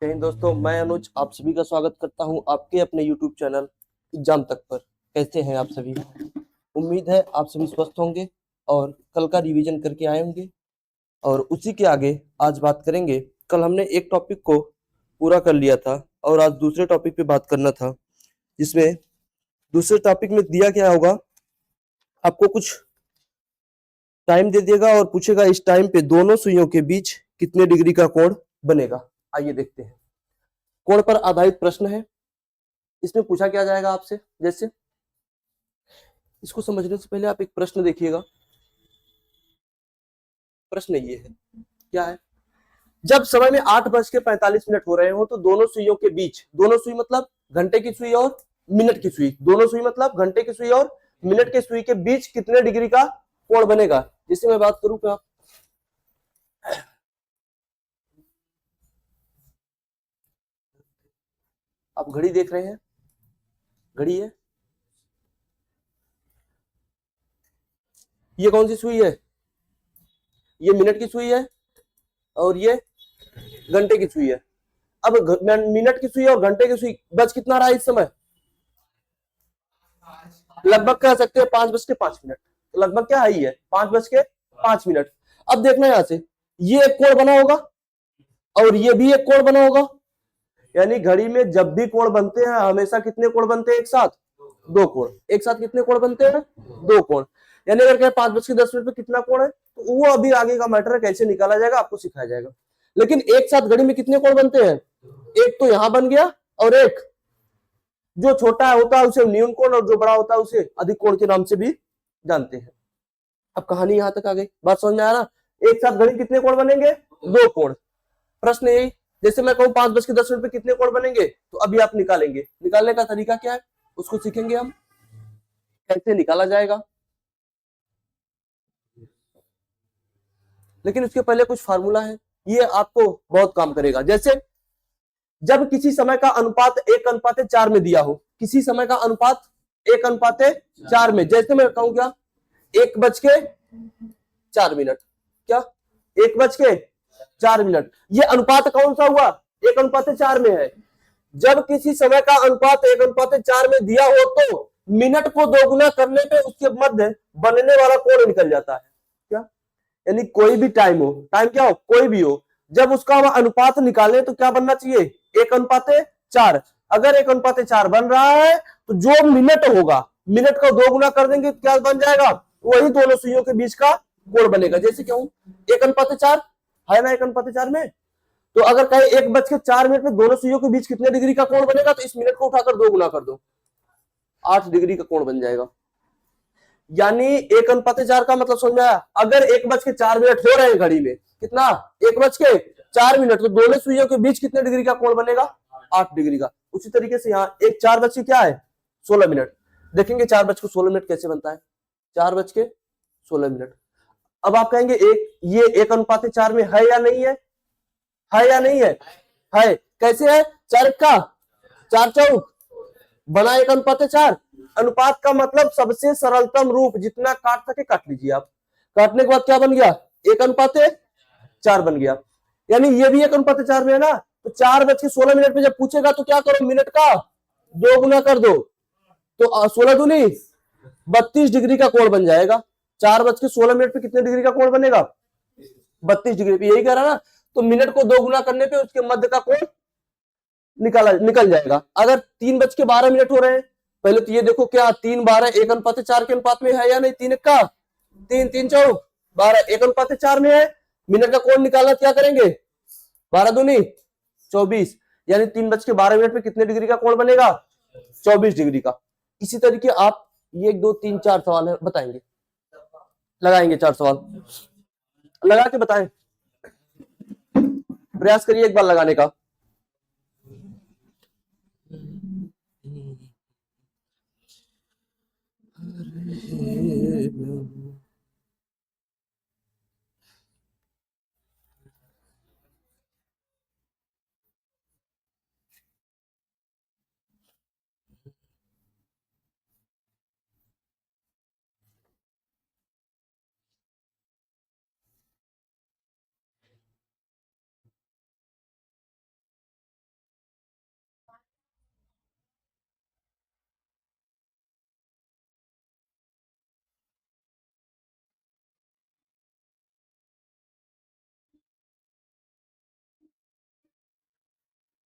जय हिंद दोस्तों, मैं अनुज आप सभी का स्वागत करता हूं आपके अपने यूट्यूब चैनल एग्जाम तक पर। कैसे हैं आप सभी? उम्मीद है आप सभी स्वस्थ होंगे और कल का रिवीजन करके आए होंगे। और उसी के आगे आज बात करेंगे। कल हमने एक टॉपिक को पूरा कर लिया था और आज दूसरे टॉपिक पे बात करना था, जिसमें दूसरे टॉपिक में दिया क्या होगा, आपको कुछ टाइम दे देगा और पूछेगा इस टाइम पे दोनों सुइयों के बीच कितने डिग्री का कोण बनेगा। आइए देखते हैं। कोण पर आधारित प्रश्न है। इसमें पूछा क्या जाएगा आपसे, जैसे इसको समझने से पहले आप एक प्रश्न देखिएगा। प्रश्न ये है, क्या है? जब समय में 8:45 हो रहे हो तो दोनों सुइयों के बीच, दोनों सुई मतलब घंटे की सुई और मिनट की सुई, दोनों सुई मतलब घंटे की सुई और मिनट की सुई के बीच कितने डिग्री का कोण बनेगा। जिससे मैं बात करूं क्या, आप घड़ी देख रहे हैं, घड़ी है, ये कौन सी सुई है? ये मिनट की सुई है और ये घंटे की सुई है। अब मिनट की सुई और घंटे की सुई बज कितना रहा है इस समय? लगभग कह सकते हैं 5:05। लगभग क्या है, ये 5:05। अब देखना यहां से, ये एक कोण बना होगा और ये भी एक कोण बना होगा। यानी घड़ी में जब भी कोण बनते हैं हमेशा कितने कोण बनते हैं एक साथ? दो कोण। एक साथ कितने कोण बनते हैं? दो कोण। यानी अगर कहें 5:10 पे कितना कोण है तो वो अभी आगे का मैटर है, कैसे निकाला जाएगा आपको सिखाया जाएगा। लेकिन एक साथ घड़ी में कितने कोण बनते हैं? एक तो यहां बन गया और एक जो छोटा होता है उसे न्यून कोण और जो बड़ा होता है उसे अधिक कोण के नाम से भी जानते हैं। अब कहानी यहां तक आ गई, बात समझ में आ रहा? एक साथ घड़ी कितने कोण बनेंगे? दो कोण। प्रश्न यही, जैसे मैं कहूं 5:10 पे कितने कोण बनेंगे तो अभी आप निकालेंगे। निकालने का तरीका क्या है उसको सीखेंगे हम, कैसे निकाला जाएगा। लेकिन उसके पहले कुछ फार्मूला है, ये आपको बहुत काम करेगा। जैसे जब किसी समय का अनुपात 1:4 में दिया हो, किसी समय का अनुपात 1:4 में, जैसे मैं कहूं क्या, 1:04। क्या? 1:04। ये अनुपात कौन सा हुआ? 1:4 में है। जब किसी समय का अनुपात 1:4 में दिया हो तो मिनट को दोगुना करने पे उसके मध्य बनने वाला कोण निकल जाता है। क्या? यानी कोई भी टाइम हो, टाइम क्या हो, कोई भी हो, जब उसका हम अनुपात निकालें तो क्या बनना चाहिए? 1:4। अगर 1:4 बन रहा है तो जो मिनट होगा, मिनट को दोगुना कर देंगे तो क्या बन जाएगा? वही दोनों सुइयों के बीच का कोण बनेगा। जैसे क्यों 1:4 है ना, 1:4 में। तो अगर कहे 1:04 में दोनों सुइयों के बीच कितने डिग्री का कोण बनेगा तो इस मिनट को उठाकर दो गुना कर दो, 8 डिग्री का कोण बन जाएगा। यानी 1:4 का मतलब समझ में आया? अगर 1:04 हो रहे हैं घड़ी में, कितना? 1:04, तो दोनों सुइयों के बीच कितने डिग्री का कोण बनेगा? 8 डिग्री का। उसी तरीके से यहाँ एक 4 क्या है, 16 मिनट। देखेंगे 4:16 कैसे बनता है। 4:16। अब आप कहेंगे एक ये 1:4 में है या नहीं है? है या नहीं है? है। कैसे है? 4 बना 1:4। अनुपात का मतलब सबसे सरलतम रूप, जितना काट सके काट लीजिए आप। काटने के बाद क्या बन गया? 1:4 बन गया। यानी ये भी 1:4 में है ना, तो 4:16 पे जब पूछेगा तो क्या करो, मिनट का दो गुना कर दो, तो 16 दूनी 32 डिग्री का कोण बन जाएगा। 4:16 पे कितने डिग्री का कोण बनेगा? 32 डिग्री पे, यही कह रहा ना। तो मिनट को दो गुना करने पे उसके मध्य का कोण निकल जाएगा। अगर 3:12 हो रहे हैं, पहले तो ये देखो क्या 3:12 1:4 के अनुपात में है या नहीं? 3 3 3 चौक 12 1:4 में है। मिनट का कोण निकालना, क्या करेंगे? 12 दूनी 24। यानी 3:12 पे कितने डिग्री का कोण बनेगा? 24 डिग्री का। इसी तरीके आप ये 1 2 3 4 सवाल है बताएंगे, लगाएंगे 4 सवाल लगा के बताएं। प्रयास करिए एक बार लगाने का।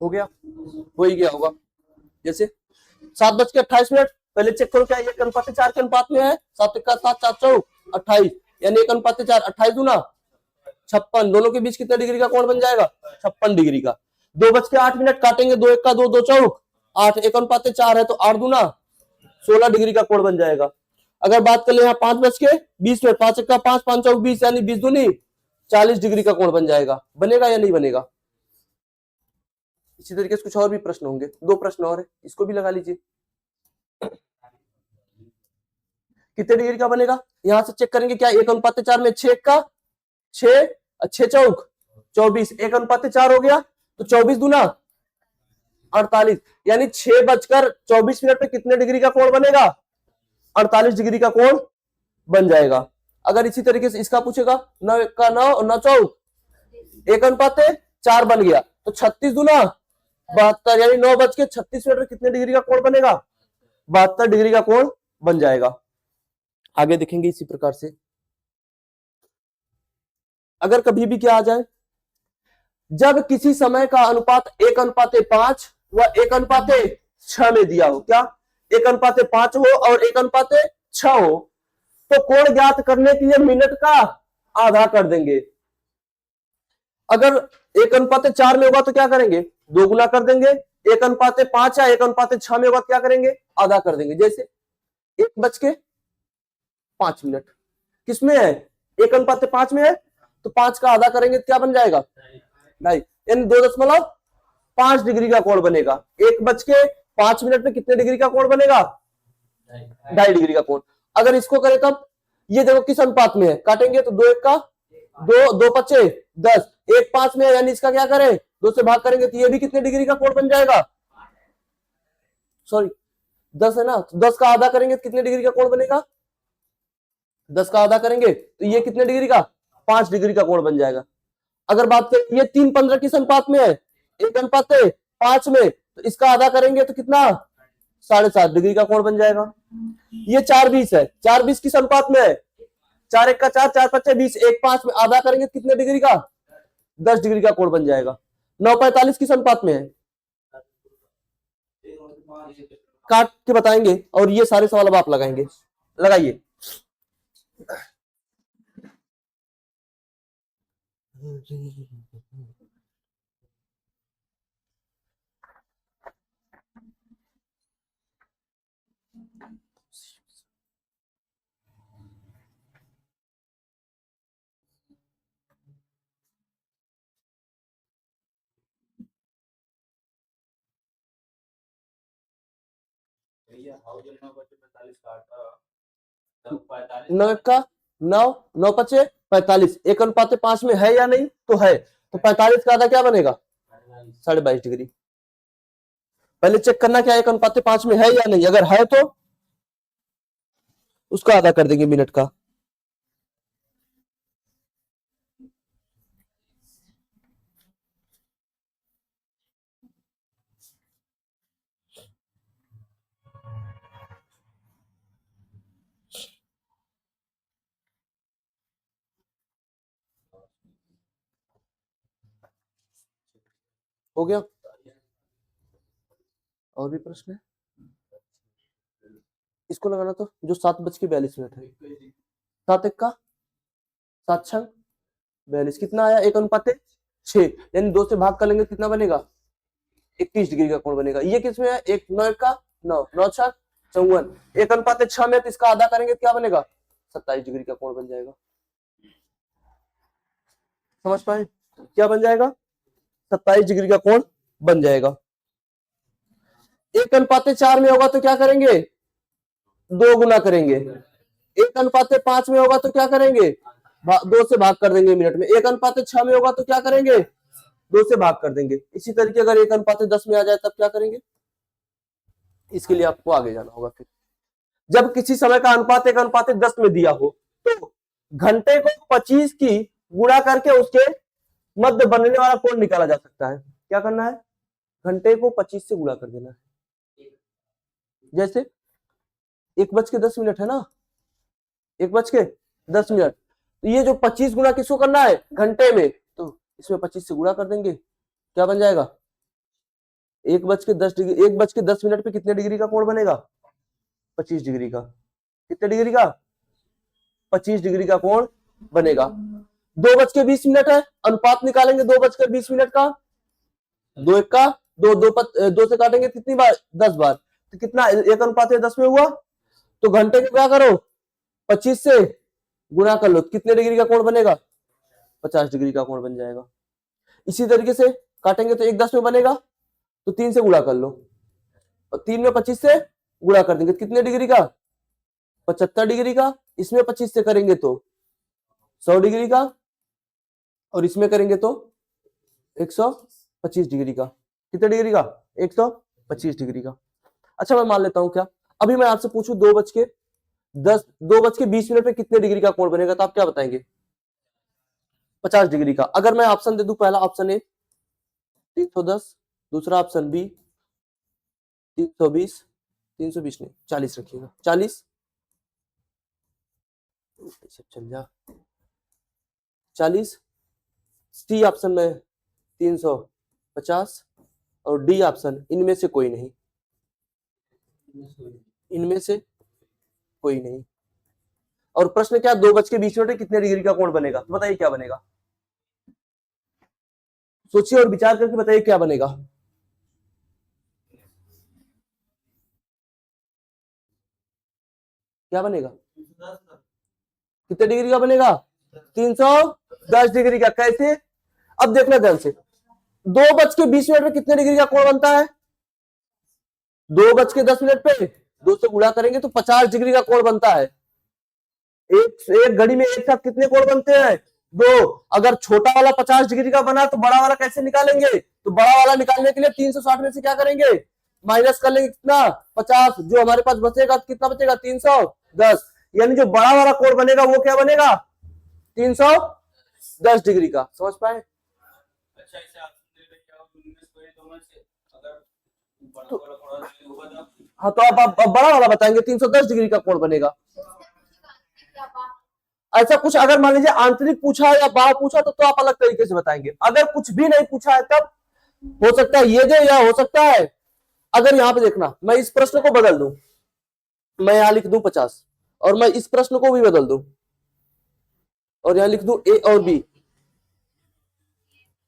हो गया, हो ही गया होगा। जैसे 7:28, पहले चेक करो क्या 1:4 के अनुपात में है। 7 का 7, 4 चौक 28, यानी 1:4, 28 दूना 56, दोनों के बीच कितने डिग्री का कोण बन जाएगा? 56 डिग्री का। 2:08 काटेंगे, 2 1 का 2, 2 चौक 8, 1:4 है तो 8 दूना 16 डिग्री का कोण बन जाएगा। अगर बात कर ले यहाँ 5:20, 5 1 का 5, 5 चौक 20, यानी 20 दूनी 40 डिग्री का कोण बन जाएगा। बनेगा या नहीं बनेगा? इसी तरीके से कुछ और भी प्रश्न होंगे, 2 प्रश्न और है, इसको भी लगा लीजिए। कितने डिग्री का बनेगा यहां से चेक करेंगे क्या 1:4 में 6 का 6 चौक 24, 1:4 हो गया तो 24 दूना 48, यानी 6:24 पे कितने डिग्री का कोण बनेगा? 48 डिग्री का कोण बन जाएगा। अगर इसी तरीके से इसका पूछेगा 9 का 9 और 9 चौक 1:4 बन गया तो 36 दूना 72, यानी 9:36 पे कितने डिग्री का कोण बनेगा? 72 डिग्री का कोण बन जाएगा। आगे देखेंगे इसी प्रकार से। अगर कभी भी क्या आ जाए, जब किसी समय का अनुपात 1:5 व 1:6 में दिया हो, क्या 1:5 हो और 1:6 हो, तो कोण ज्ञात करने के लिए मिनट का आधा कर देंगे। अगर 1:4 में होगा तो क्या करेंगे? 2 गुना कर देंगे। 1:5 या 1:6 में होगा तो क्या करेंगे? आधा कर देंगे। जैसे 1:05 किसमें है? 1:5 में है तो 5 का आधा करेंगे तो क्या बन जाएगा? 2.5, यानी 2.5 डिग्री का कोण बनेगा। 1:05 में कितने डिग्री का कोण बनेगा? 2.5 डिग्री का कोण। अगर इसको करें तब ये देखो किस अनुपात में है, काटेंगे तो 2 1 का 2, 2 5 10, 1 5 में है, यानी इसका क्या करें? 2 से भाग करेंगे तो ये भी कितने डिग्री का कोण बन जाएगा? सॉरी 10 है ना, तो 10 का आधा करेंगे तो कितने डिग्री का कोण बनेगा? 10 का आधा करेंगे तो ये कितने डिग्री का? 5 डिग्री का कोण बन जाएगा। अगर बात करें ये 3:15 किस अनुपात में है? 1:5 में, तो इसका आधा करेंगे तो कितना? 7.5 डिग्री का कोण बन जाएगा। ये 4:20 है, 4:20 किस अनुपात में है? 4 1 का 4, 4 5 20, 1 5 में आधा करेंगे तो कितने डिग्री का? 10 डिग्री का कोण बन जाएगा। 9:45 किस अनुपात में है? काट के बताएंगे और ये सारे सवाल अब आप लगाएंगे, लगाइए। नौ का 9, 9 5 45, 1:5 में है या नहीं? तो है, तो 45 का आधा क्या बनेगा? 22.5 डिग्री। पहले चेक करना क्या 1:5 में है या नहीं, अगर है तो उसका आधा कर देंगे मिनट का। हो गया? और भी प्रश्न है? इसको लगाना तो जो 7:42 है। 7 1 का 7 6 42, कितना आया? 1:6, यानी 2 से भाग कर लेंगे कितना बनेगा? 21 डिग्री का कोण बनेगा। ये किसमें है? 1 9 1 का 9, 9 6 54, 1:6 में तो इसका आधा करेंगे क्या बनेगा? 27 डिग्री का कोण बन जाएगा। समझ पाए? क्या बन जाएगा? 27 डिग्री का कोण बन जाएगा। 1:4 में होगा तो क्या करेंगे? 2 गुना करेंगे। 1:5 में होगा तो क्या करेंगे? 2 से भाग कर देंगे मिनट में। 1:6 में होगा तो क्या करेंगे? 2 से भाग कर देंगे। इसी तरीके अगर 1:10 में आ जाए तब क्या करेंगे? इसके लिए आपको आगे जाना होगा। फिर जब किसी समय का अनुपात 1:10 में दिया हो तो घंटे को 25 की गुणा करके उसके मध्य बनने वाला कोण निकाला जा सकता है। क्या करना है? घंटे को 25 से गुणा कर देना है। जैसे 1:10 है ना, 1:10, तो ये जो 25 गुणा किसको करना है? घंटे में, तो इसमें 25 से गुणा कर देंगे, क्या बन जाएगा? 1 बज के 10 मिनट पे कितने डिग्री का कोण बनेगा? 25 डिग्री का। कितने डिग्री का? 25 डिग्री का कोण बनेगा। 2 बज के 20 मिनट है, अनुपात निकालेंगे 2 बजकर 20 मिनट का। 2 1 का 2, 2 से काटेंगे कितनी बार? 10 बार। तो कितना 1:10 में हुआ? तो घंटे को क्या करो? 25 से गुणा कर लो, कितने डिग्री का कोण बनेगा? 50 डिग्री का कोण बन जाएगा। इसी तरीके से काटेंगे तो 1:10 में बनेगा, तो 3 से गुणा कर लो, और 3 में 25 से गुणा कर देंगे, कितने डिग्री का? 75 डिग्री का। इसमें 25 से करेंगे तो 100 डिग्री का, और इसमें करेंगे तो 125 डिग्री का। कितने डिग्री का? 125 डिग्री का। अच्छा, मैं मान लेता हूं क्या, अभी मैं आपसे पूछूं 2 बज के 20 मिनट पे कितने डिग्री का कोण बनेगा, तो आप क्या बताएंगे? 50 डिग्री का। अगर मैं ऑप्शन दे दूं, पहला ऑप्शन ए 310, दूसरा ऑप्शन बी 320, 320 नहीं 40 रखिएगा, 40 चल जा 40, सी ऑप्शन में 350, और डी ऑप्शन इनमें से कोई नहीं, इनमें से कोई नहीं। और प्रश्न क्या? 2 बज के 20 मिनट कितने डिग्री का कोण बनेगा, तो बताइए क्या बनेगा? सोचिए और विचार करके बताइए क्या बनेगा। क्या बनेगा? कितने डिग्री का बनेगा? 310 डिग्री का। कैसे? अब देखना ध्यान से, 2 बज के 20 मिनट में कितने डिग्री का कोण बनता है? 2 बज के 10 मिनट पे 2 से गुणा करेंगे तो 50 डिग्री का कोण बनता है। एक घड़ी में एक साथ कितने कोण बनते हैं? 2। अगर छोटा वाला 50 डिग्री का बना तो बड़ा वाला कैसे निकालेंगे? तो बड़ा वाला निकालने के लिए 360 में से क्या करेंगे? माइनस कर लेंगे, कितना? 50। जो हमारे पास बचेगा कितना बचेगा? 310। यानी जो बड़ा वाला कोण बनेगा वो क्या बनेगा? 310 डिग्री का। समझ पाए? अच्छा, इसे आप हाँ, तो आप बड़ा वाला बताएंगे, 310 डिग्री का कोण बनेगा। ऐसा कुछ अगर मान लीजिए आंतरिक पूछा या बाह्य पूछा तो आप अलग तरीके से बताएंगे। अगर कुछ भी नहीं पूछा है तब हो सकता है ये दे, या हो सकता है अगर यहां पे देखना, मैं इस प्रश्न को बदल दूं, मैं यहां लिख दूं 50, और मैं इस प्रश्न को भी बदल दूं और यहां लिख दूं ए और बी,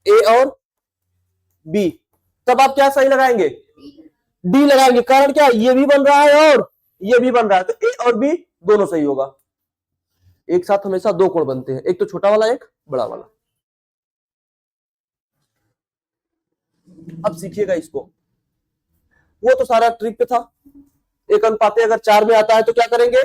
ए और बी, तब आप क्या सही लगाएंगे? डी लगाएंगे। कारण क्या? ये भी बन रहा है और ये भी बन रहा है, तो ए और बी दोनों सही होगा। एक साथ हमेशा 2 कोण बनते हैं, एक तो छोटा वाला, एक बड़ा वाला। अब सीखिएगा इसको, वो तो सारा ट्रिक पे था। 1:4 अगर 4 में आता है तो क्या करेंगे?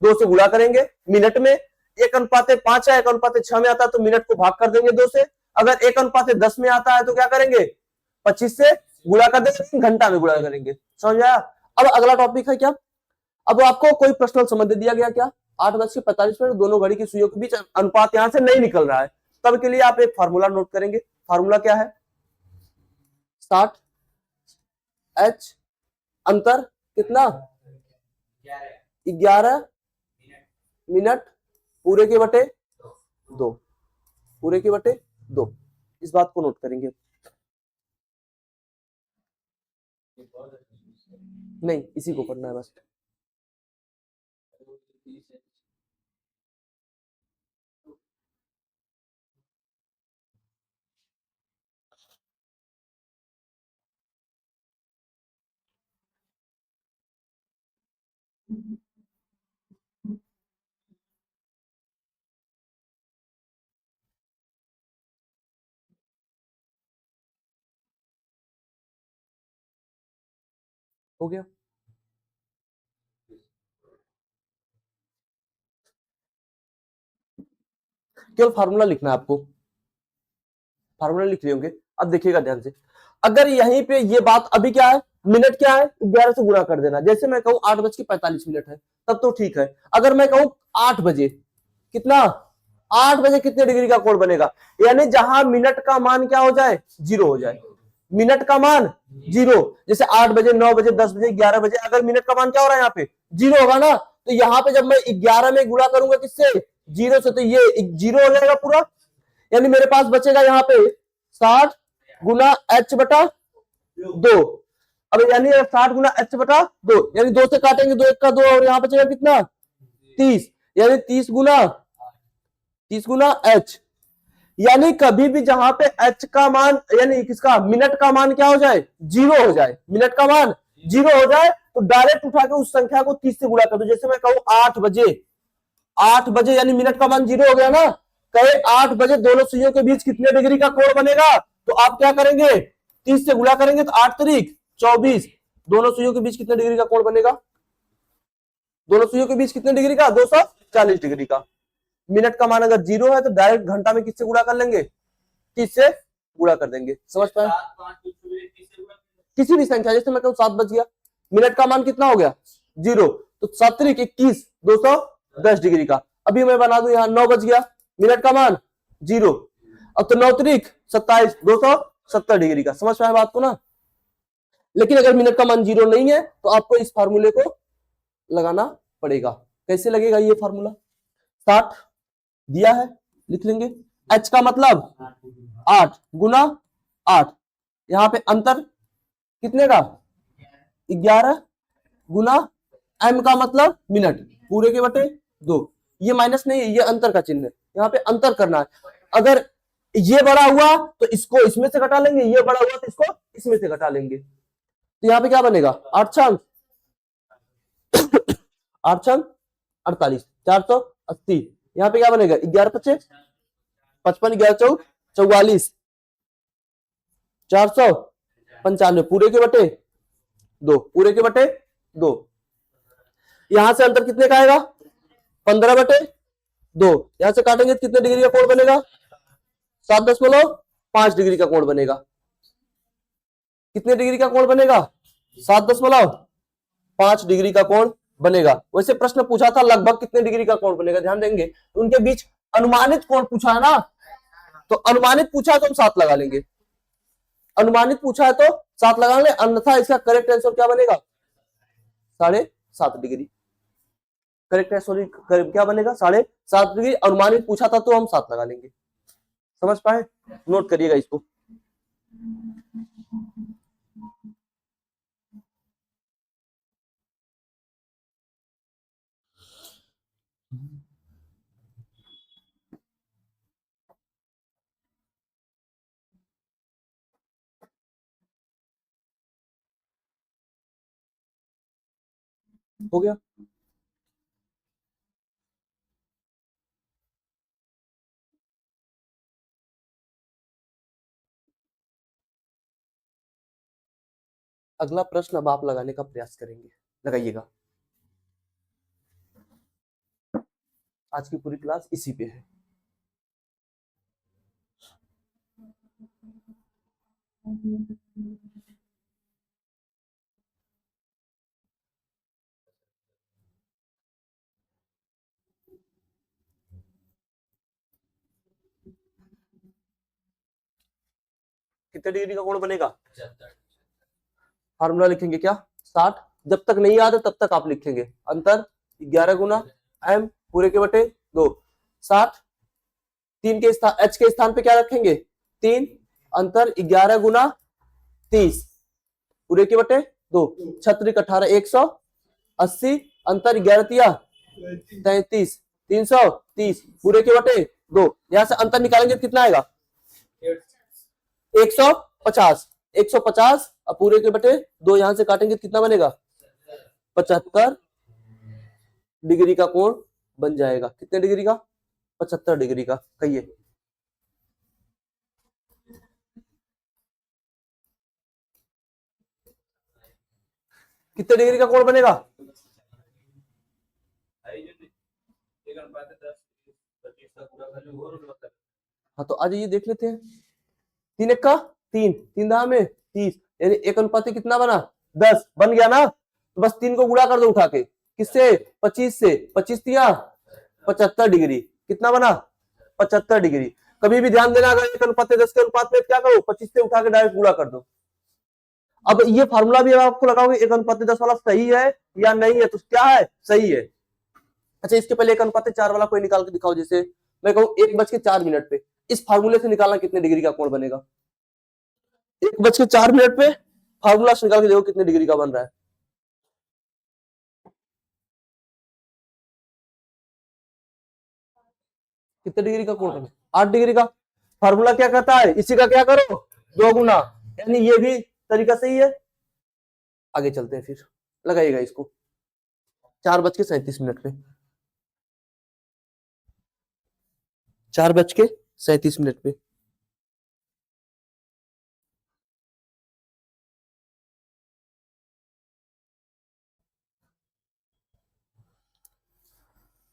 2 से गुणा करेंगे मिनट में। 1:5 है, 1:6 में आता है तो मिनट को भाग कर देंगे 2 से। अगर 1:10 में आता है तो क्या करेंगे? 25 से गुणा कर देंगे, घंटा में गुणा करेंगे। समझ आया? अब अगला टॉपिक है क्या? अब आपको कोई प्रश्नल संबंध दिया गया क्या? 8:45 दोनों घड़ी की सुइयों के बीच अनुपात यहां से नहीं निकल रहा है, तब के लिए आप एक फार्मूला नोट करेंगे। फार्मूला क्या है? 60 h अंतर कितना? 11 मिनट पूरे के बटे 2, पूरे के बटे 2। इस बात को नोट करेंगे। नहीं, इसी को करना है बस। हो गया? केवल फार्मूला लिखना है आपको, फार्मूला लिख रहे होंगे। अब देखिएगा ध्यान से, अगर यहीं पे ये बात अभी क्या है? मिनट क्या है? 11 से गुणा कर देना। जैसे मैं कहूं 8:45 है, तब तो ठीक है। अगर मैं कहूं 8 बजे, कितना? 8 बजे कितने डिग्री का कोण बनेगा? यानी जहां मिनट का मान क्या हो जाए? 0 हो जाए। मिनट का मान 0, जैसे 8 बजे, 9 बजे, 10 बजे, 11 बजे, अगर मिनट का मान क्या हो रहा है? यहाँ पे 0 होगा ना, तो यहाँ पे जब मैं 11 में गुणा करूंगा किससे? 0 से, तो ये 0 हो जाएगा पूरा। यानी मेरे पास बचेगा यहाँ पे 60 गुना h बटा 2। अब यानी 60 गुना h बटा 2, यानी 2 से काटेंगे, 2 1 का 2 और यहाँ बचेगा कितना 30, यानी 30 गुना h। यानी कभी भी जहां पे h का मान यानी किसका मिनट का मान क्या हो जाए 0 हो जाए, मिनट का मान 0 हो जाए तो डायरेक्ट उठा के उस संख्या को 30 से गुणा कर दो। जैसे मैं कहूं 8 बजे, 8 बजे यानी मिनट का मान 0 हो गया ना, कहे 8 बजे दोनों सुइयों के बीच कितने डिग्री का कोण बनेगा, तो आप क्या करेंगे 30 से गुणा करेंगे तो 8 तारीख 24, दोनों सुइयों के बीच कितने डिग्री का कोण बनेगा, दोनों सुइयों के बीच कितने डिग्री का 240 डिग्री का। मिनट का मान अगर 0 है तो डायरेक्ट घंटा में किससे गुणा कर लेंगे 30 से गुणा कर देंगे। समझ पाए, किसी भी संख्या, जैसे मैं कहूं 7 बज गया, मिनट का मान कितना हो गया 0, तो 7 तारीख 21 210 डिग्री का। अभी मैं बना दूं यहां 9 बज गया, मिनट का मान 0, अब तो 9 तारीख 27 270 डिग्री का। समझ पाए बात को ना। लेकिन अगर मिनट का मान 0 नहीं है तो आपको इस फार्मूले को लगाना पड़ेगा। कैसे लगेगा ये फार्मूला, 60 दिया है लिख लेंगे, h का मतलब 8 गुना 8, यहां पे अंतर कितने का 11 गुना m का मतलब मिनट पूरे के बटे 2, ये माइनस नहीं है, ये अंतर का चिन्ह है, यहाँ पे अंतर करना है। अगर ये बड़ा हुआ तो इसको इसमें से घटा लेंगे, ये बड़ा हुआ तो इसको इसमें से घटा लेंगे, तो यहाँ पे क्या बनेगा 8 छंग 8 छंग 48 480, यहाँ पे क्या बनेगा 11 पच्चीस 55 11 चौक 44 495 पूरे के बटे 2, पूरे के बटे 2। यहां से अंतर कितने का आएगा 15 बटे 2, यहां से काटेंगे तो कितने डिग्री का कोण बनेगा 7.5 डिग्री का कोण बनेगा। कितने डिग्री का कोण बनेगा 7.5 डिग्री का कोण बनेगा। वैसे प्रश्न पूछा था लगभग कितने डिग्री का कोण बनेगा, ध्यान देंगे तो उनके बीच अनुमानित कोण पूछा है ना, तो अनुमानित पूछा है तो हम 7 लगा लेंगे, अनुमानित पूछा है तो 7 लगा लें, अन्यथा इसका करेक्ट आंसर क्या बनेगा 7.5 डिग्री। करेक्ट आंसर क्या बनेगा 7.5 डिग्री। अनुमानित पूछा था तो हम 7 लगा लेंगे। समझ पाए, नोट करिएगा इसको। हो गया, अगला प्रश्न अब आप लगाने का प्रयास करेंगे, लगाइएगा। आज की पूरी क्लास इसी पे है। कितने डिग्री का कोण बनेगा, फार्मूला लिखेंगे क्या 60, जब तक नहीं याद है तब तक आप लिखेंगे अंतर 11 गुना m पूरे के बटे 2, 60 3 के स्थान h के स्थान पे क्या रखेंगे 3, अंतर 11 गुना 30 पूरे के बटे 2, 36 18 180, अंतर 11 तिया 33 330 पूरे के बटे 2, यहां से अंतर निकालेंगे तो कितना आएगा 150, 150 और पूरे के बटे 2 यहां से काटेंगे तो कितना बनेगा 75 डिग्री का कोण बन जाएगा। कितने डिग्री का 75 डिग्री का। कहिए कितने डिग्री का कोण बनेगा, हाँ तो आज ये देख लेते हैं। 3 1 का 3, 3 दहा में 30, यानी 1 कितना बना 10 बन गया ना, तो बस 3 को गुणा कर दो उठा के, किससे 25 से, 25 तिया 75 डिग्री, कितना बना 75 डिग्री। कभी भी ध्यान देना, अगर 1:10 के अनुपात में क्या करो 25 से उठा के डायरेक्ट गुणा कर दो। अब ये फार्मूला भी आपको लगाओगे 1:10 वाला सही है या नहीं है, तो क्या है सही है। अच्छा इसके पहले 1:4 वाला कोई निकाल के दिखाओ, जैसे मैं कहूं 1:04 पे, इस फार्मूले से निकालना कितने डिग्री का कोण बनेगा 1:04 पे फार्मूला से निकाल के देखो कितने डिग्री का बन रहा है। कितने डिग्री का कोण बने? 8 डिग्री का। फार्मूला क्या कहता है, इसी का क्या करो, 2 गुना, यानी ये भी तरीका सही है। आगे चलते हैं फिर, लगाइएगा इसको 4:37 पे, 4:37 पे।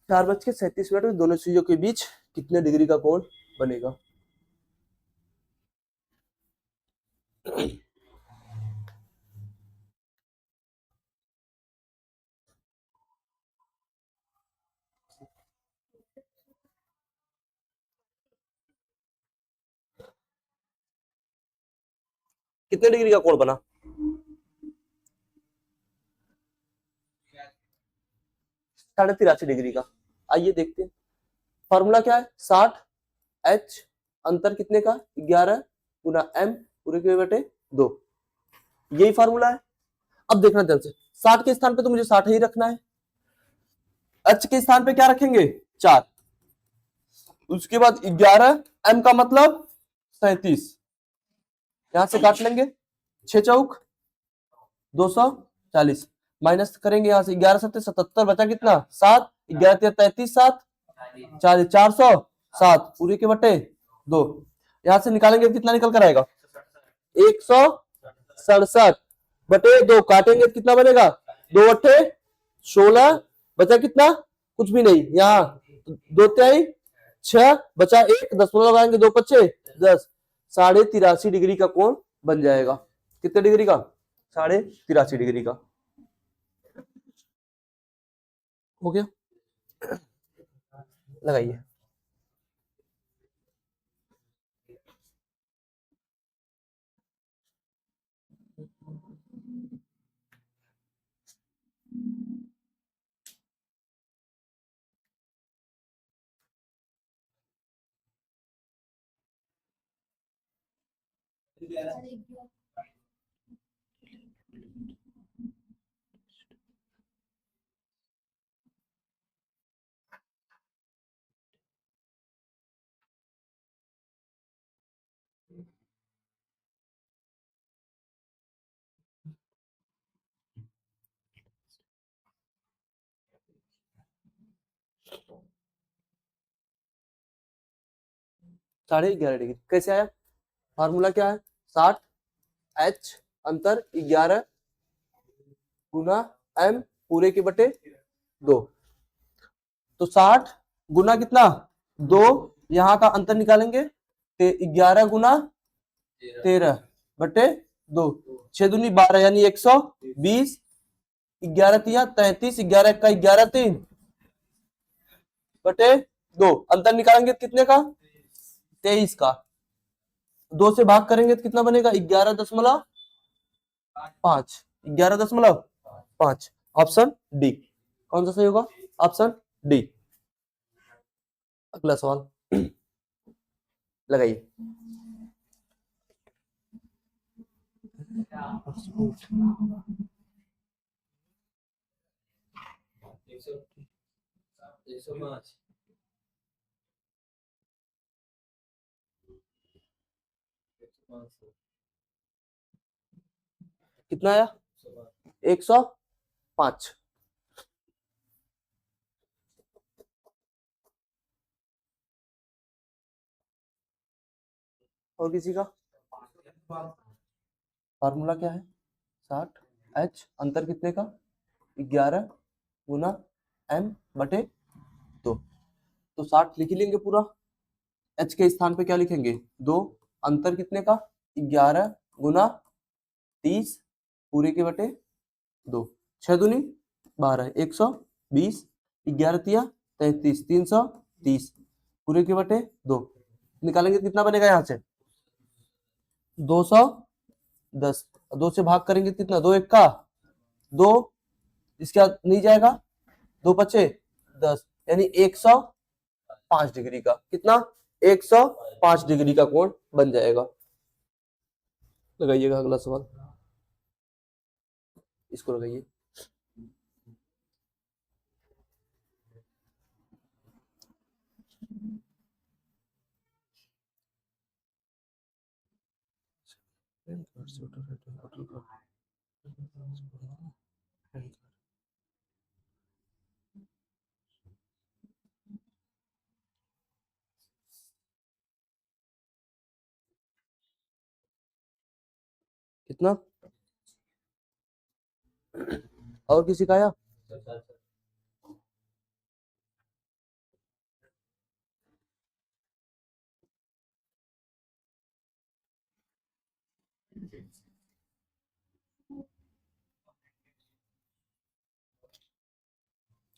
चार बज के 37 में दोनों चीजों के बीच कितने डिग्री का कोण बनेगा। कितने डिग्री का कोण बना? 83.5 डिग्री का। आइए देखते हैं, फॉर्मूला क्या है, 60h अंतर कितने का, 11 गुना m पूरे के बटे 2, यही फॉर्मूला है। अब देखना ध्यान से, 60 के स्थान पे तो मुझे 60 ही रखना है, h के स्थान पे क्या रखेंगे, 4, उसके बाद 11 m का मतलब 37, यहां से काट लेंगे, 6 चौक 240, माइनस करेंगे यहां से, 11 7 77, बचा कितना 7, 11 33 7 40, 407 पूरे के बटे 2, यहां से निकालेंगे कितना निकल कर आएगा, 167 बटे 2, काटेंगे तो कितना बनेगा, 2 अट्ठे 16, बचा कितना, कुछ भी नहीं, यहाँ 2 तिहाई 6, बचा 1, 10 लगाएंगे, 2 पच्चे 10, 83.5 डिग्री का कोण बन जाएगा। कितने डिग्री का, 83.5 डिग्री का। हो गया, लगाइए। साढ़े 11 डिग्री कैसे आया, फार्मूला क्या है, 60h अंतर 11 गुना m पूरे के बटे 2, तो 60 गुना कितना 2, यहाँ का अंतर निकालेंगे, 11 गुना 13 बटे 2, 6 दूनी 12 यानी 120, 11 तिया 33, 11 का 11 3 बटे 2, अंतर निकालेंगे कितने का, 23 का, 2 से भाग करेंगे तो कितना बनेगा, 11.5, 11.5, ऑप्शन डी। कौन सा सही होगा, ऑप्शन डी। अगला सवाल लगाइए। कितना आया, 105। और किसी का, फार्मूला क्या है, 60h अंतर कितने का, 11 गुना m बटे 2, तो 60 लिख लेंगे पूरा, h के स्थान पे क्या लिखेंगे, 2, अंतर कितने का, 11 गुना 30 पूरे के बटे 2, 6 दूनी 12, 120, 11 तिया 33, 330 पूरे के बटे 2, निकालेंगे कितना बनेगा, यहाँ से 210, 2 से भाग करेंगे कितना, 2 1 का 2, इसके बाद नहीं जाएगा, 2 पचे 10, यानी 105 डिग्री का, कितना 105 डिग्री का कोण बन जाएगा। लगाइएगा अगला सवाल। इसको लगाइए। कितना और किसी का आया?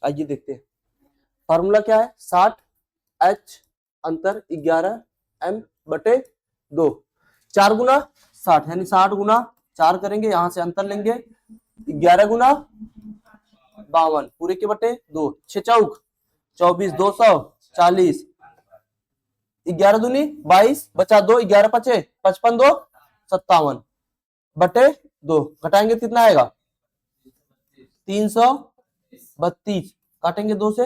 आइए देखते हैं। फार्मूला क्या है? 60H अंतर 11M/2। 4 गुना 60 यानी 60 गुना 4 करेंगे, यहां से अंतर लेंगे 11 गुना 52 पूरे के बटे 2, 6 चौक 24, 240, 11 दूनी 22 बचा 2, 11 पचे 55, 2 57 बटे 2 घटाएंगे कितना आएगा? 332 काटेंगे 2 से,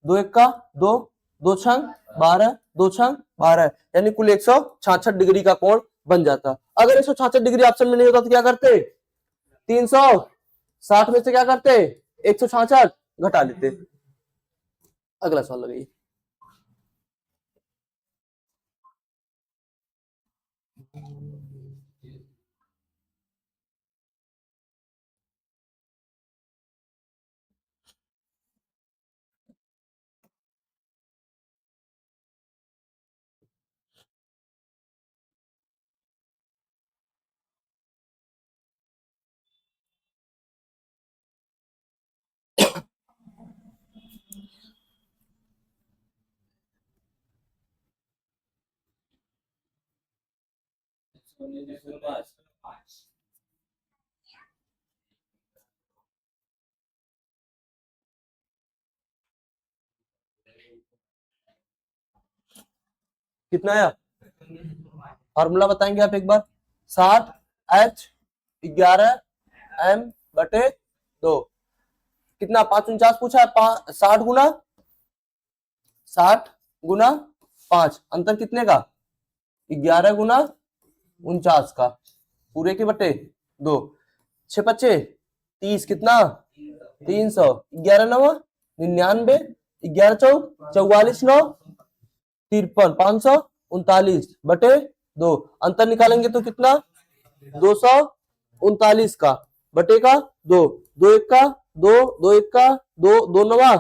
2 एक का 2, 2 छंग 12, 2 छंग 12 यानी कुल 166 डिग्री का कोण बन जाता। अगर 166 डिग्री ऑप्शन में नहीं होता तो क्या करते? 360 में से क्या करते? 166 घटा लेते। अगला सवाल लगाइए। कितना आया? फॉर्मूला बताएंगे आप एक बार। 60H 11M/2 कितना? 549 पूछा है। 60 गुना 5 अंतर कितने का? 11 गुना 49 का पूरे के बटे 2, 6 पचे 30 कितना? 300, 11 9 99, 11 चौक 44 9 53, 539 बटे 2 अंतर निकालेंगे तो कितना? 239 का बटे का 2, 2 एक का 2, 2 एक का 2, 2 नवा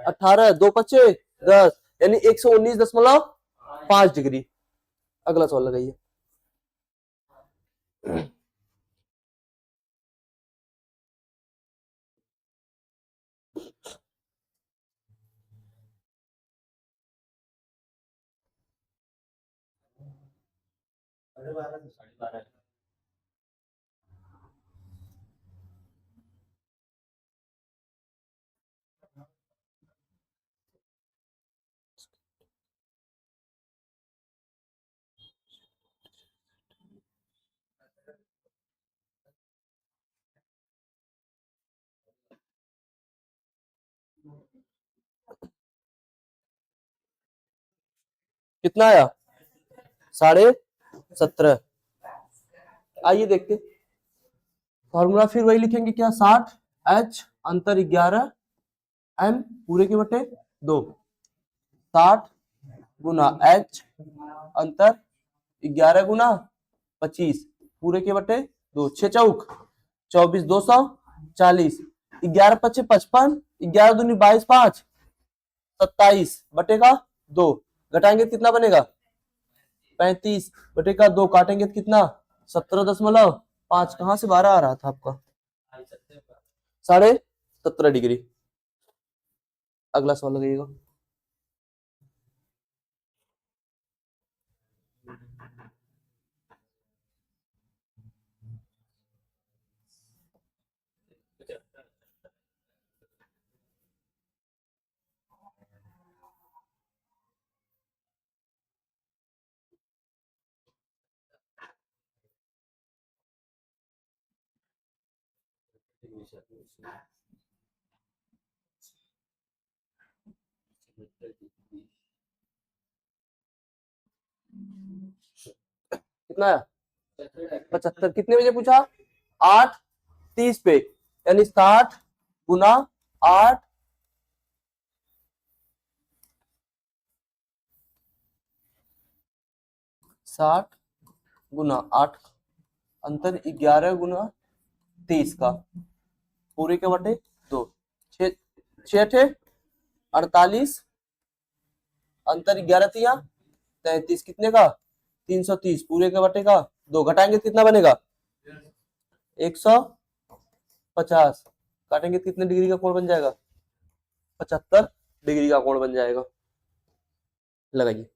18, 2 पचे 10 यानी 119.5 डिग्री। अगला सवाल लगाइए। कितना आया? 17.5। आइए देखते। फॉर्मूला फिर वही लिखेंगे क्या? 60H अंतर 11M पूरे के बटे 2, 60 गुना H अंतर 11 गुना 25 पूरे के बटे 2, 6 चौक 24, 240, 11 पचे 55, 11 दूनी 22, 5 27 बटे का 2 घटाएंगे कितना बनेगा? 35 बटे का 2 काटेंगे तो कितना? 17.5। कहां से 12 आ रहा था आपका? 17.5 डिग्री। अगला सवाल लगाइएगा। कितना है? 75। कितने बजे पूछा? 8:30 पे, यानी 60 × 8। 60 × 8, अंतर 11 × 30 का, पूरे के बटे 2, 6 48, अंतर 11×3 = 33, कितने का? 330, पूरे के बटे का 2, घटाएंगे कितना बनेगा? 150, काटेंगे कितने डिग्री का कोण बन जाएगा? 75 डिग्री का कोण बन जाएगा। लगाइए।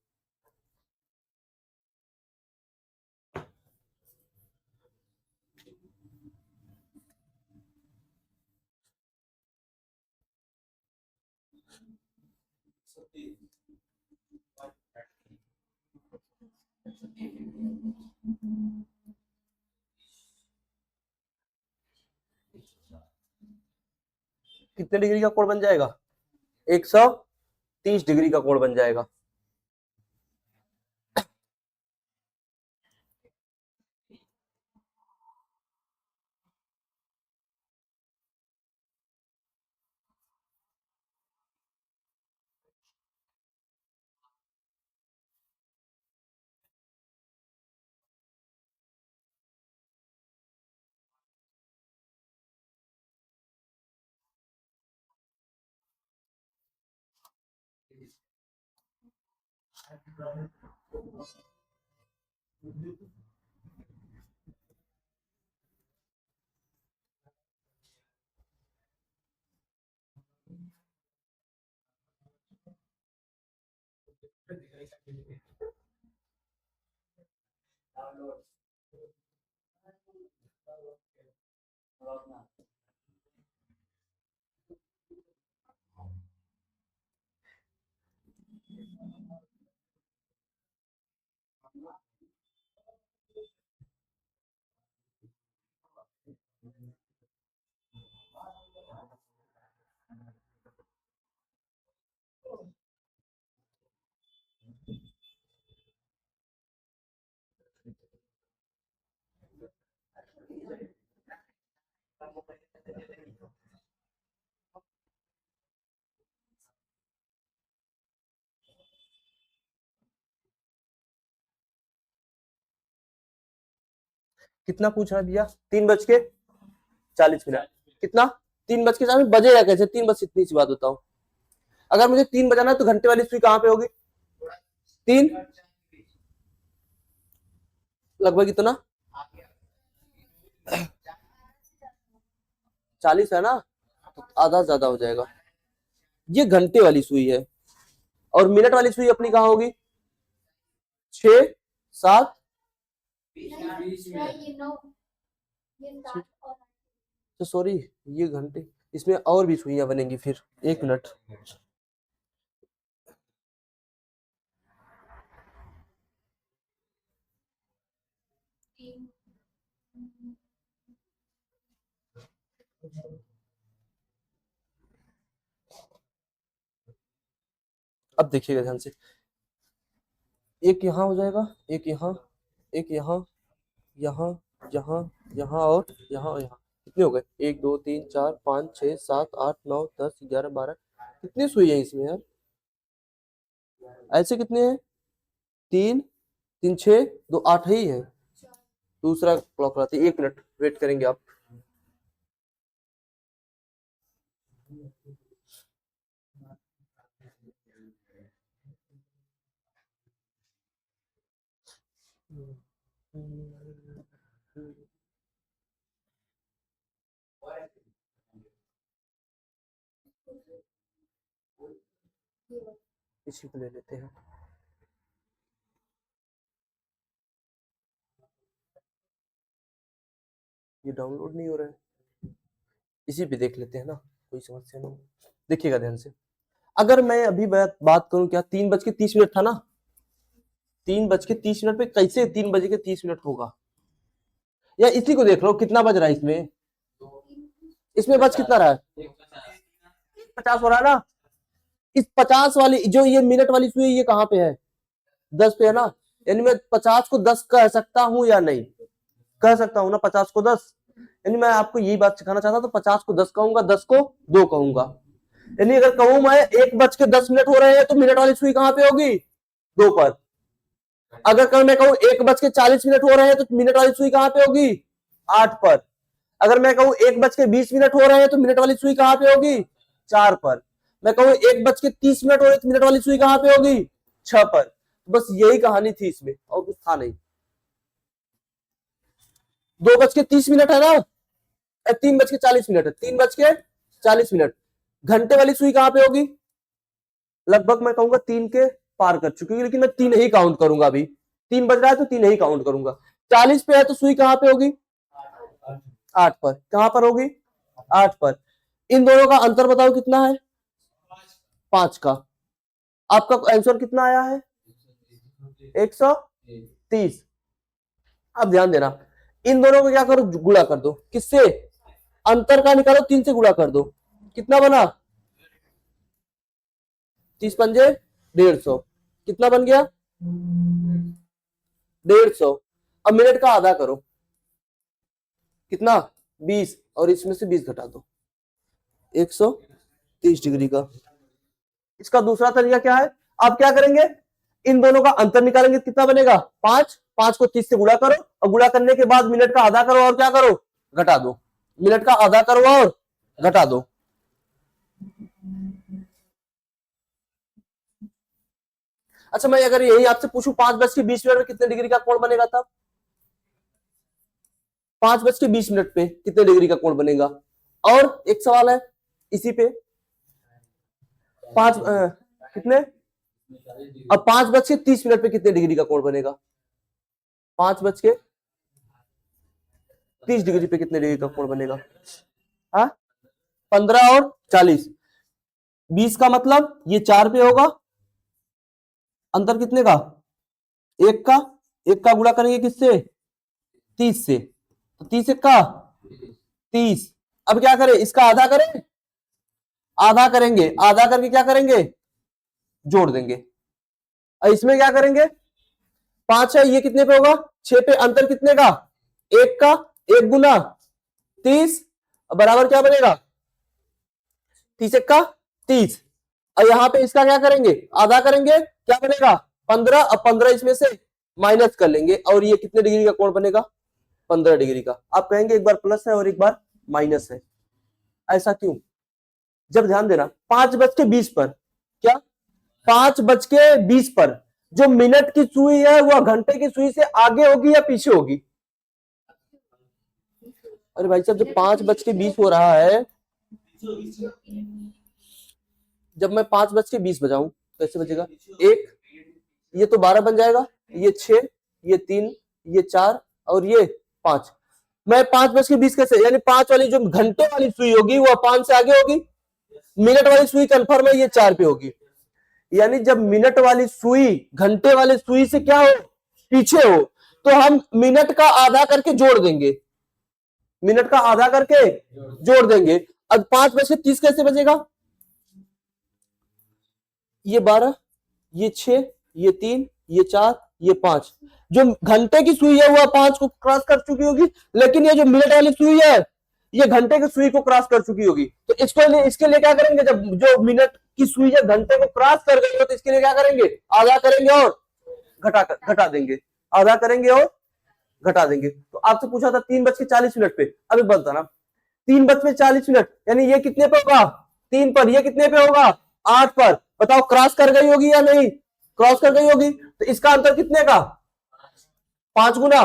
कितने डिग्री का कोण बन जाएगा? 130 डिग्री का कोण बन जाएगा। कितना पूछ रहा है भैया? 3:40। कितना? 3:40 बजेगा कैसे? 3 बजे, इतनी सी बात बताओ। अगर मुझे 3 बजाना है तो घंटे वाली सुई कहाँ पे होगी? 3 लगभग इतना 40 है ना, तो आधा ज्यादा हो जाएगा। ये घंटे वाली सुई है, और मिनट वाली सुई अपनी कहाँ होगी? 6 7। तो सॉरी, ये घंटे, इसमें और भी सुइयां बनेंगी फिर। 1 मिनट। अब देखिएगा ध्यान से, एक यहाँ हो जाएगा, एक यहाँ, एक यहाँ, यहाँ, यहाँ, यहाँ और यहाँ और यहाँ। कितने हो गए? 1 2 3 4 5 6 7 8 9 10 11 12। कितनी सुई है इसमें यार? ऐसे कितने हैं? 3 3 6 2 8 ही है। दूसरा क्लॉक लगाते, 1 मिनट वेट करेंगे आप। इसी को ले लेते हैं। ये डाउनलोड नहीं हो रहा है, इसी पे देख लेते हैं ना, कोई समस्या नहीं। देखिएगा ध्यान से, अगर मैं अभी बात करूं, क्या 3:30 था ना? 3:30 पे कैसे 3:30 होगा? या इसी को देख लो कितना बज रहा है इसमें? इसमें बच कितना रहा है? 50 हो रहा है ना। इस 50 वाली जो ये मिनट वाली सुई ये कहाँ पे है? 10 पे है ना। यानी मैं 50 को 10 कह सकता हूं या नहीं? कह सकता हूं ना 50 को 10। यानी मैं आपको यही बात सिखाना चाहता तो 50 को 10 कहूंगा, 10 को 2 कहूंगा। यानी अगर कहूं मैं 1:10 हो रहे हैं तो मिनट वाली सुई कहां पे होगी? 2 पर। अगर मैं कहूं 1:40 हो रहे हैं तो मिनट वाली सुई कहां पे होगी? 8 पर। अगर मैं कहूं 1:20 हो रहे हैं तो मिनट वाली सुई कहां पे होगी? 4 पर। मैं कहूं 1:30 हो रहे तो मिनट वाली सुई कहां पे होगी? 6 पर। बस यही कहानी थी इसमें, और कुछ था नहीं। 2:30 है ना, 3:40 है, 3:40 घंटे वाली सुई कहां पे होगी? लगभग मैं कहूंगा 3 के पार कर चुकी है, लेकिन मैं 3 ही काउंट करूंगा। अभी 3 बज रहा है तो 3 ही काउंट करूंगा। 40 पे है तो सुई कहां पे होगी? 8 पर। कहां पर होगी? 8 पर। इन दोनों का अंतर बताओ कितना है? 5 का। आपका आंसर कितना आया है? 130। अब ध्यान देना, इन दोनों को क्या करो? गुणा कर दो। किससे? अंतर का निकालो, 3 से गुणा कर दो। कितना बना? 30 पंजे 150। कितना बन गया? 150। अब मिनट का आधा करो। कितना? 20। और इसमें से 20 घटा दो। 130 डिग्री का। इसका दूसरा तरीका क्या है? आप क्या करेंगे? इन दोनों का अंतर निकालेंगे। कितना बनेगा? 5। 5 को 30 से गुणा करो, और गुणा करने के बाद मिनट का आधा करो और क्या करो? घटा दो। मिनट का आधा करो और घटा दो। अच्छा, मैं अगर यही आपसे पूछूं 5:20 में कितने डिग्री का कोण बनेगा? तब 5:20 पे कितने डिग्री का कोण बनेगा? और एक सवाल है इसी पे। कितने? अब 5:30 पे कितने डिग्री का कोण बनेगा? 5:30 डिग्री पे कितने डिग्री का कोण बनेगा? हाँ, 15 और 40। 20 का मतलब ये 4 पे होगा। अंतर कितने का? 1 का। 1 का गुणा करेंगे किससे? 30 से। तो 30 1 का 30। अब क्या करें? इसका आधा करें? आधा करेंगे। आधा करके क्या करेंगे? जोड़ देंगे। और इसमें क्या करेंगे? 5 है, ये कितने पे होगा? 6 पे। अंतर कितने का? 1 का। 1 गुना 30 बराबर क्या बनेगा? 30 1 का 30। और यहां पे इसका क्या करेंगे? आधा करेंगे। क्या बनेगा? 15। अब 15 इसमें से माइनस कर लेंगे, और ये कितने डिग्री का कोण बनेगा? 15 डिग्री का। आप कहेंगे एक बार प्लस है और एक बार माइनस है, ऐसा क्यों? जब ध्यान देना, 5:20 पर, क्या 5:20 पर जो मिनट की सुई है वह घंटे की सुई से आगे होगी या पीछे होगी? अरे भाई साहब, जब 5:20 हो रहा है, जब मैं 5:20 बजाऊं कैसे बजेगा? 1, ये तो 12 बन जाएगा, ये 6, ये 3, ये 4 और ये 5। मैं 5:20 कैसे? यानी 5 वाली जो घंटे वाली सुई होगी वह 5 से आगे होगी। मिनट वाली सुई कन्फर्म है, ये 4 पे होगी। यानी जब मिनट वाली सुई घंटे वाली सुई से क्या हो? पीछे हो, तो हम मिनट का आधा करके जोड़ देंगे। मिनट का आधा करके जोड़ देंगे। अब 5:30 कैसे बजेगा? ये 12, ये 6, ये 3, ये 4, ये 5। जो घंटे की सुई है वह 5 को क्रॉस कर चुकी होगी, लेकिन ये जो मिनट वाली सुई है ये घंटे की सुई को क्रॉस कर चुकी होगी। तो इसके लिए क्या करेंगे? जब जो मिनट की सुई जब घंटे को क्रॉस कर गई हो तो इसके लिए क्या करेंगे? आधा करेंगे और घटा देंगे। आधा करेंगे और घटा देंगे। तो आपसे पूछा था 3:40 पे, अभी बताना 3:40, यानी ये कितने पे होगा? 3 पर। ये कितने पे होगा? 8 पर। बताओ क्रॉस कर गई होगी या नहीं? क्रॉस कर गई होगी। तो इसका अंतर कितने का? 5 गुना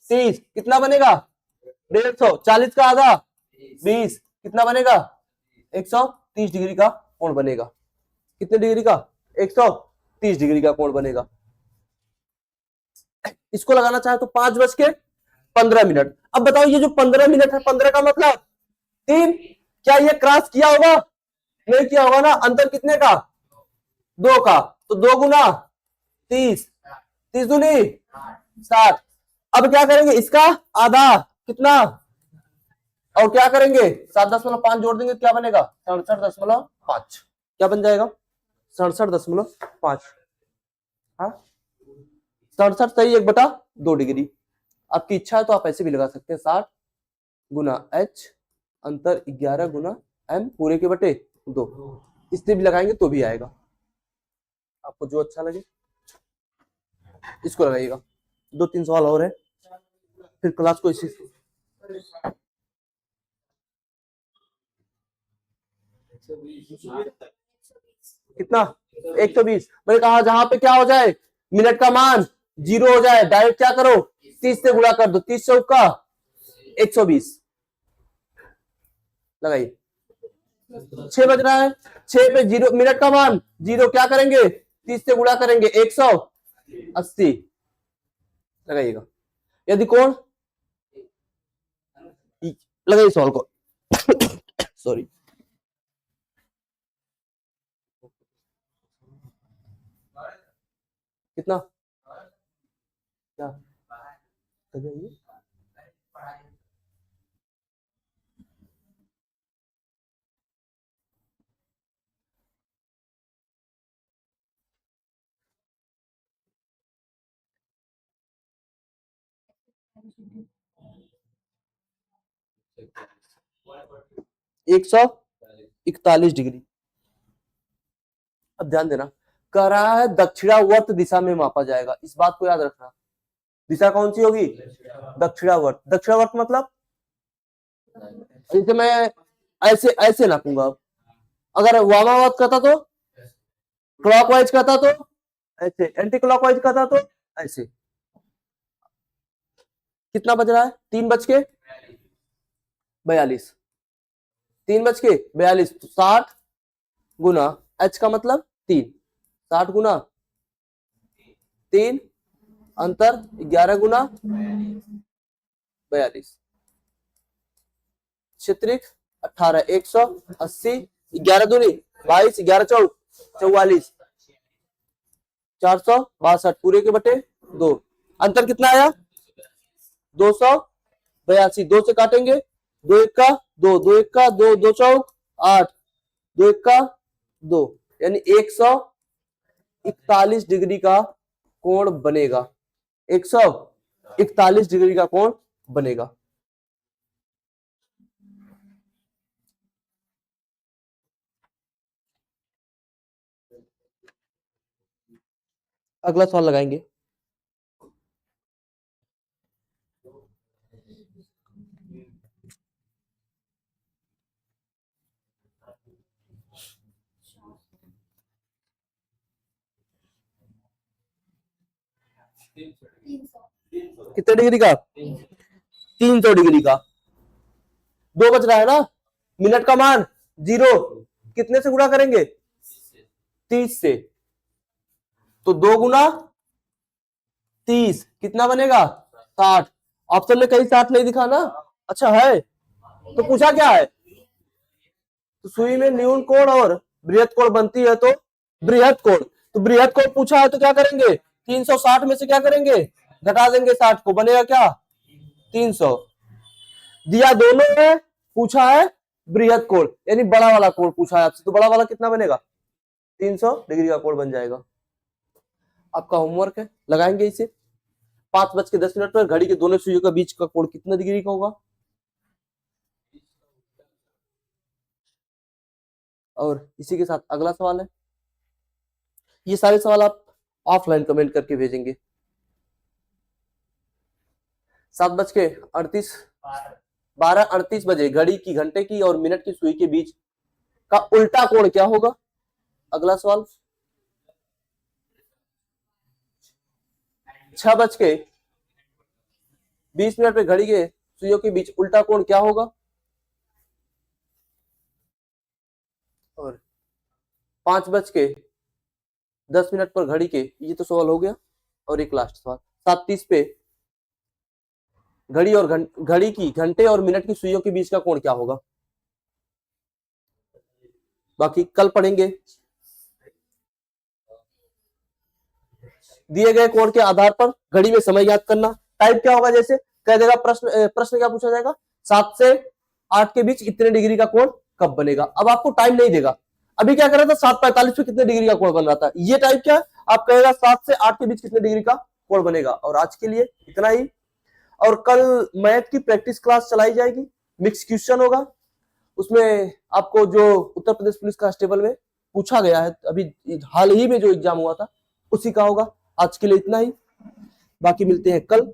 30 कितना बनेगा? 150। 40 का आधा 20 कितना बनेगा? 130 डिग्री का कोण बनेगा। कितने डिग्री का? 130 डिग्री का कोण बनेगा। इसको लगाना चाहे तो 5:15। अब बताओ ये जो 15 मिनट है, 15 का मतलब 3, क्या ये क्रॉस किया होगा? नहीं किया होगा ना। अंतर कितने का? 2 का। तो 2 गुना 30, 30 दूनी 60। अब क्या करेंगे? इसका आधा कितना? और क्या करेंगे 7.5 जोड़ देंगे, क्या बनेगा 67.5। क्या बन जाएगा 67.5। हाँ 67 सही 1/2 डिग्री। आपकी इच्छा है तो आप ऐसे भी लगा सकते हैं 60 गुना h अंतर 11 गुना m पूरे के बटे 2, इससे भी लगाएंगे तो भी आएगा। आपको जो अच्छा लगे इसको लगाइएगा। 2-3 सवाल और है, फिर क्लास को इसी कितना 120। मैंने कहा जहां पे क्या हो जाए मिनट का मान 0 हो जाए, डायरेक्ट क्या करो 30 से गुणा कर दो, 30 से का 120 लगाइए। 6 बज रहा है, 6 पे 0 मिनट का मान 0, क्या करेंगे 30 से गुणा करेंगे 180 लगाइएगा। यदि कोण लगाइए सवाल को सॉरी कितना क्या एक 141 डिग्री। अब ध्यान देना, कह रहा है दक्षिणावर्त दिशा में मापा जाएगा, इस बात को याद रखना। दिशा कौन सी होगी दक्षिणावर्त। दक्षिणावर्त मतलब जैसे मैं ऐसे ऐसे नापूंगा, अगर वामावर्त कहता तो क्लॉकवाइज कहता तो ऐसे, एंटी क्लॉकवाइज कहता तो ऐसे। कितना बज रहा है 3:42, 3:42 तो 60 गुना h का मतलब 3, 60 गुना 3 अंतर 11 गुना 42 क्षेत्रिक 18 180 11 दूनी 22 11 चौक 44 462 पूरे के बटे 2। अंतर कितना आया 282, 2 से काटेंगे 2 1 का 2, 2 1 का 2, 2 चौक 8, 2 1 का 2, यानी 141 डिग्री का कोण बनेगा। 141 डिग्री का कोण बनेगा। अगला सवाल लगाएंगे। कितने डिग्री का 300 डिग्री का। 2 बच रहा है ना, मिनट का मान 0, कितने से गुणा करेंगे 30 से, तो 2 गुना 30 कितना बनेगा 60। ऑप्शन में कहीं 60 नहीं दिखा ना, अच्छा है तो पूछा क्या है, तो सुई में न्यून कोण और बृहत कोण बनती है तो बृहत कोण, तो बृहत कोण पूछा है तो क्या करेंगे 360 में से क्या करेंगे घटा देंगे 60 को, बनेगा क्या 300। दिया दोनों है, पूछा है बृहत कोण यानी बड़ा वाला कोण पूछा है आपसे, तो बड़ा वाला कितना बनेगा 300 डिग्री का कोण बन जाएगा। आपका होमवर्क है, लगाएंगे इसे। 5:10 पर घड़ी के दोनों सुइयों के बीच का कोण कितना डिग्री का होगा। और इसी के साथ अगला सवाल है, ये सारे सवाल आप ऑफलाइन कमेंट करके भेजेंगे। 7:38 12:38 बजे घड़ी की घंटे की और मिनट की सुई के बीच का उल्टा कोण क्या होगा। अगला सवाल 6:20 पे घड़ी के सुइयों के बीच उल्टा कोण क्या होगा। और 5:10 पर घड़ी के, ये तो सवाल हो गया। और एक लास्ट सवाल 7:30 पे घड़ी और घड़ी की घंटे और मिनट की सुइयों के बीच का कोण क्या होगा। बाकी कल पढ़ेंगे। दिए गए कोण के आधार पर घड़ी में समय याद करना। टाइप क्या होगा, जैसे कह देगा प्रश्न क्या पूछा जाएगा 7 से 8 के बीच इतने डिग्री का कोण कब बनेगा। अब आपको टाइम नहीं देगा, अभी क्या कर रहा था 7:45 पे कितने डिग्री का कोण बन रहा था, ये टाइप क्या आप कहेगा 7 से 8 के बीच कितने डिग्री का कोण बनेगा। और आज के लिए इतना ही, और कल मैथ की प्रैक्टिस क्लास चलाई जाएगी, मिक्स क्वेश्चन होगा, उसमें आपको जो उत्तर प्रदेश पुलिस कांस्टेबल में पूछा गया है अभी हाल ही में जो एग्जाम हुआ था उसी का होगा। आज के लिए इतना ही, बाकी मिलते हैं कल।